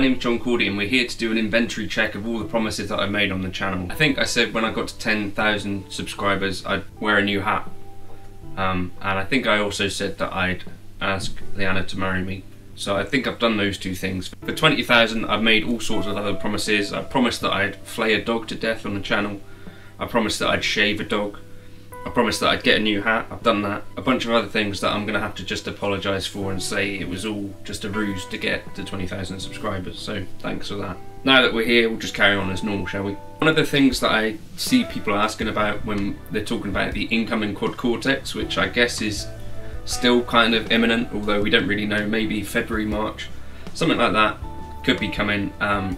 name's John Cordy and we're here to do an inventory check of all the promises that I made on the channel. I think I said when I got to 10,000 subscribers I'd wear a new hat. And I think I also said that I'd ask Leanna to marry me. So I think I've done those two things. For 20,000 I've made all sorts of other promises. I promised that I'd flay a dog to death on the channel. I promised that I'd shave a dog. I promised that I'd get a new hat. I've done that. A bunch of other things that I'm going to have to just apologise for and say it was all just a ruse to get to 20,000 subscribers. So thanks for that. Now that we're here, we'll just carry on as normal, shall we? One of the things that I see people asking about when they're talking about the incoming quad cortex, which I guess is still kind of imminent, although we don't really know, maybe February, March, something like that could be coming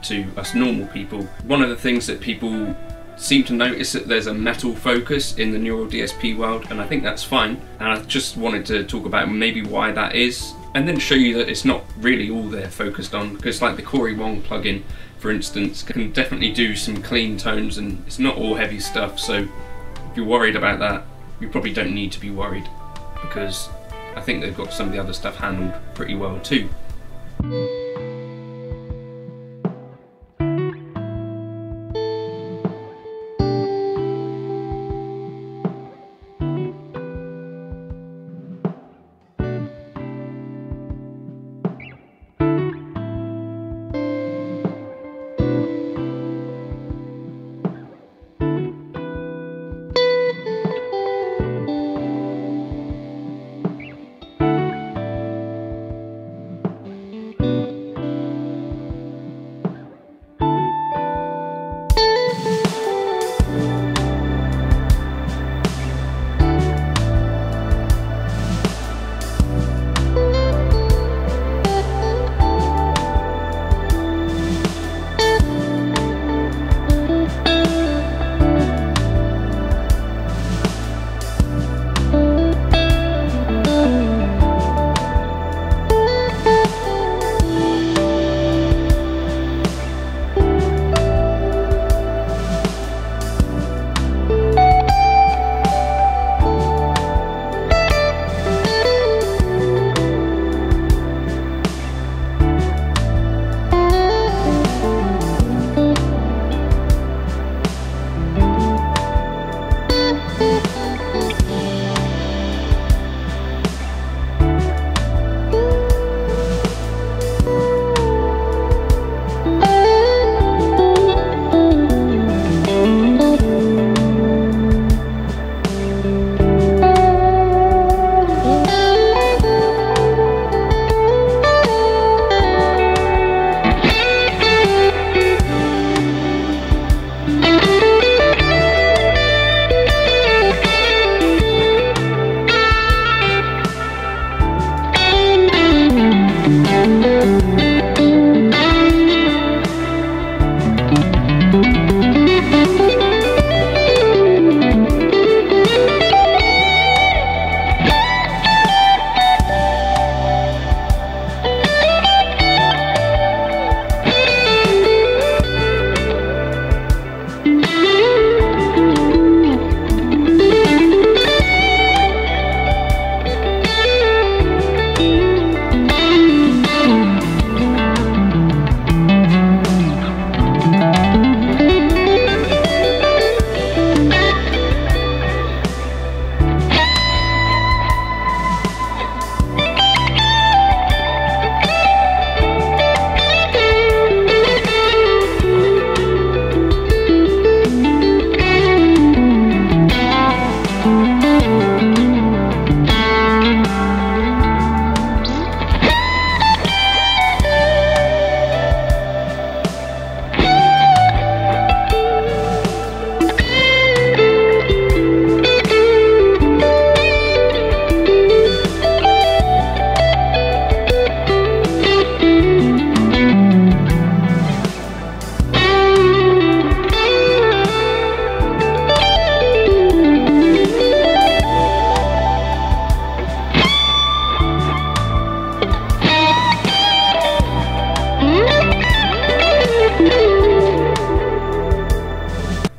to us normal people. One of the things that people seem to notice that there's a metal focus in the neural DSP world, and I think that's fine, and I just wanted to talk about maybe why that is, and then show you that it's not really all they're focused on, because like the Cory Wong plugin, for instance, can definitely do some clean tones and it's not all heavy stuff. So if you're worried about that, you probably don't need to be worried, because I think they've got some of the other stuff handled pretty well too.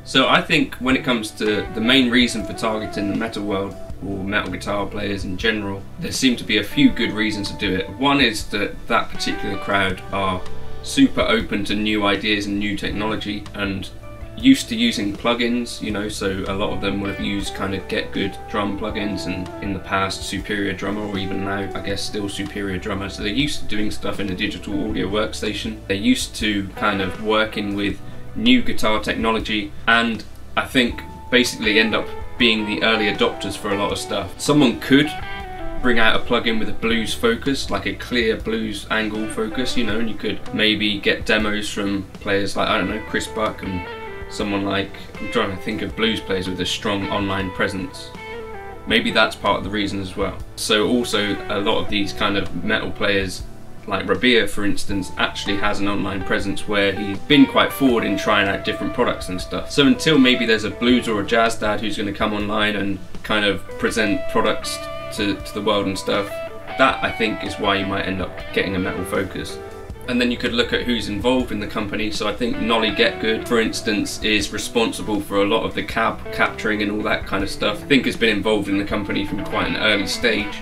So I think when it comes to the main reason for targeting the metal world, or metal guitar players in general, there seem to be a few good reasons to do it. One is that that particular crowd are super open to new ideas and new technology, and used to using plugins, you know, so a lot of them would have used kind of Get Good drum plugins, and in the past Superior Drummer, or even now I guess still Superior Drummer. So they're used to doing stuff in a digital audio workstation. They're used to kind of working with new guitar technology, and I think basically end up being the early adopters for a lot of stuff. Someone could bring out a plugin with a blues focus, like a clear blues angle focus, you know, and you could maybe get demos from players like, I don't know, Chris Buck and someone like, I'm trying to think of blues players with a strong online presence. Maybe that's part of the reason as well. So also a lot of these kind of metal players, like Rabia for instance, actually has an online presence where he's been quite forward in trying out different products and stuff. So until maybe there's a blues or a jazz dad who's going to come online and kind of present products to the world and stuff, that I think is why you might end up getting a metal focus. And then you could look at who's involved in the company. So I think Nolly Get Good, for instance, is responsible for a lot of the cab capturing and all that kind of stuff. I think has been involved in the company from quite an early stage,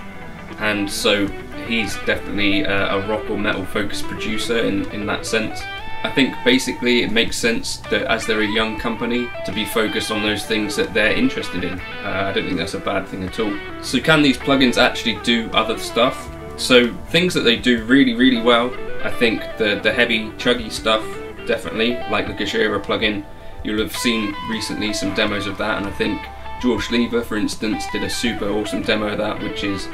and so he's definitely a rock or metal focused producer in that sense. I think basically it makes sense that as they're a young company to be focused on those things that they're interested in. I don't think that's a bad thing at all. So can these plugins actually do other stuff? So things that they do really, really well, I think the heavy chuggy stuff, definitely, like the Gojira plugin. You'll have seen recently some demos of that, and I think George Lever, for instance, did a super awesome demo of that, which is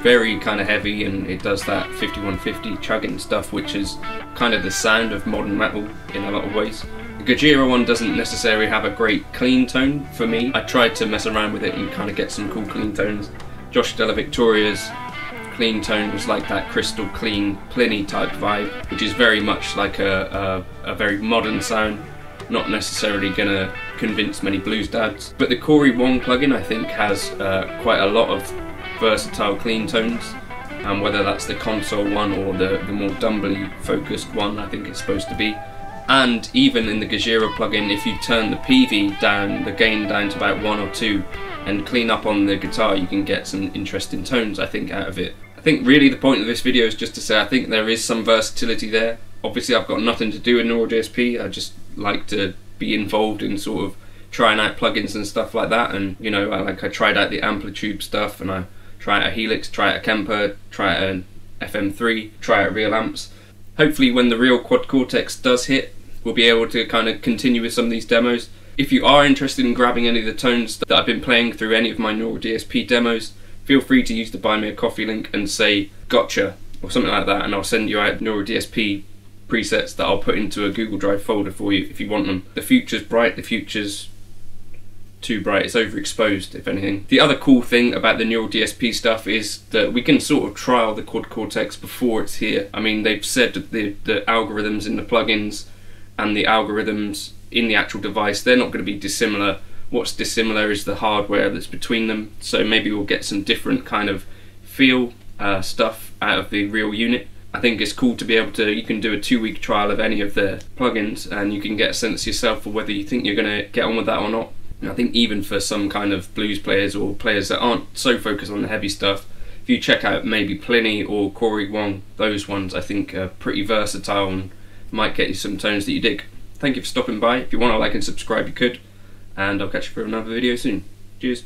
very kind of heavy, and it does that 5150 chugging stuff, which is kind of the sound of modern metal in a lot of ways. The Gojira one doesn't necessarily have a great clean tone for me. I tried to mess around with it and kind of get some cool clean tones. Josh Della Victoria's clean tone was like that crystal clean Pliny type vibe, which is very much like a very modern sound, not necessarily gonna convince many blues dads. But the Cory Wong plugin I think has quite a lot of versatile clean tones, whether that's the console one or the more dumbly focused one I think it's supposed to be. And even in the Gojira plugin, if you turn the PV down, the gain down to about 1 or 2, and clean up on the guitar, you can get some interesting tones I think out of it. I think really the point of this video is just to say I think there is some versatility there. Obviously I've got nothing to do with Neural DSP, I just like to be involved in sort of trying out plugins and stuff like that, and you know, I tried out the Amplitude stuff, and I tried out a Helix, tried out a Kemper, tried out an FM3, tried out real amps. Hopefully when the real Quad Cortex does hit, we'll be able to kind of continue with some of these demos. If you are interested in grabbing any of the tones that I've been playing through any of my Neural DSP demos, feel free to use the Buy Me a Coffee link and say gotcha or something like that, and I'll send you out Neural DSP presets that I'll put into a Google Drive folder for you if you want them. The future's bright, the future's too bright, it's overexposed if anything. The other cool thing about the Neural DSP stuff is that we can sort of trial the Quad Cortex before it's here. I mean, they've said that the algorithms in the plugins and the algorithms in the actual device, they're not going to be dissimilar. What's dissimilar is the hardware that's between them, so maybe we'll get some different kind of feel stuff out of the real unit. I think it's cool to be able to, you can do a 2-week trial of any of the plugins and you can get a sense yourself for whether you think you're going to get on with that or not. And I think even for some kind of blues players or players that aren't so focused on the heavy stuff, if you check out maybe Pliny or Cory Wong, those ones I think are pretty versatile and might get you some tones that you dig. Thank you for stopping by. If you want to like and subscribe you could, and I'll catch you for another video soon. Cheers.